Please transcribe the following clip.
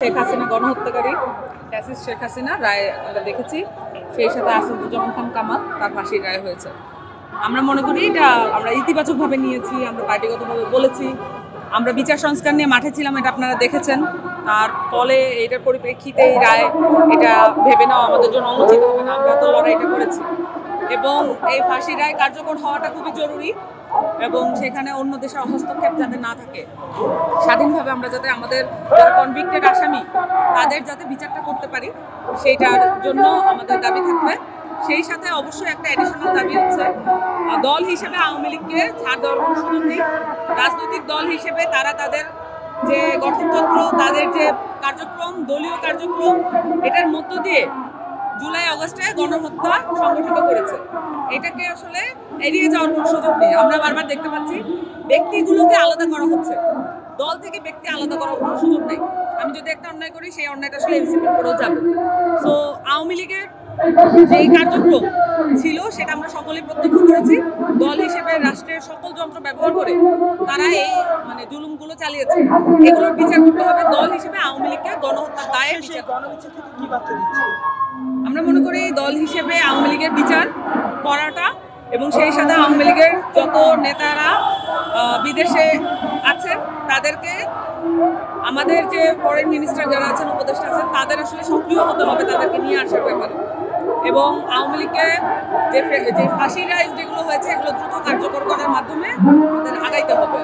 Sheikh Hasina গণহত্যাকারী fascist Sheikh Hasina রায় আমরা দেখেছি, সেই সাথে আসাদুজ্জামান খান কামাল তার ফাঁসির রায় হয়েছে। আমরা মনে করি এটা আমরা ইতিবাচকভাবে নিয়েছি, আমরা পার্টিগতভাবে বলেছি, আমরা বিচার সংস্কার নিয়ে মাঠে ছিলাম, এটা আপনারা দেখেছেন। তার ফলে এটার পরিপ্রেক্ষিতে এই রায় এটা ভেবে নেওয়া আমাদের জন্য অনুচিত হবে না, আমরা তো লড়াইটা করেছি এবং এই ফাঁসির রায় কার্যকর হওয়াটা খুবই জরুরি এবং সেখানে অন্য দেশের হস্তক্ষেপ যাতে না থাকে, স্বাধীনভাবে আমরা যাতে আমাদের যারা কনভিক্টেড আসামি তাদের যাতে বিচারটা করতে পারি সেইটার জন্য আমাদের দাবি থাকবে। সেই সাথে অবশ্যই একটা অ্যাডিশনাল দাবি হচ্ছে দল হিসেবে আওয়ামী লীগকে ছাড় দেওয়ার কোনো সুযোগ নেই। রাজনৈতিক দল হিসেবে তারা তাদের যে গঠনতন্ত্র, তাদের যে কার্যক্রম, দলীয় কার্যক্রম, এটার মধ্য দিয়ে জুলাই আগস্টে গণহত্যা সংগঠিত করেছে। এটাকে আসলে এড়িয়ে যাওয়ার কোনো সুযোগ নেই। আমরা বারবার দেখতে পাচ্ছি ব্যক্তিগুলোকে আলাদা করা হচ্ছে, দল থেকে ব্যক্তি আলাদা করার কোনো সুযোগ নেই। আমি যদি একটা অন্যায় করি সেই অন্যায়টা আসলে এনসিপির করেও যাবে। সো আওয়ামী লীগের যে কার্যক্রম ছিল সেটা আমরা সকলেই প্রত্যক্ষ করেছি। দল হিসেবে রাষ্ট্রের সকল যন্ত্র ব্যবহার করে তারা এই জুলুমগুলো চালিয়েছে, এগুলোর বিচার করতে হবে। দল হিসেবে আওয়ামী লীগকে গণহত্যার দায়ে বিচার আমরা মনে করি দল হিসেবে আওয়ামী লীগের বিচার করাটা এবং সেই সাথে আওয়ামী লীগের যত নেতারা বিদেশে আছেন তাদেরকে, আমাদের যে ফরেন মিনিস্টার যারা আছেন, উপদেষ্টা আছেন, তাদের আসলে সক্রিয় হতে হবে তাদেরকে নিয়ে আসার ব্যাপারে। এবং আওয়ামী লীগকে যে ফাঁসির রায় যেগুলো হয়েছে এগুলো দ্রুত কার্যকর করার মাধ্যমে আমাদের আগাইতে হবে।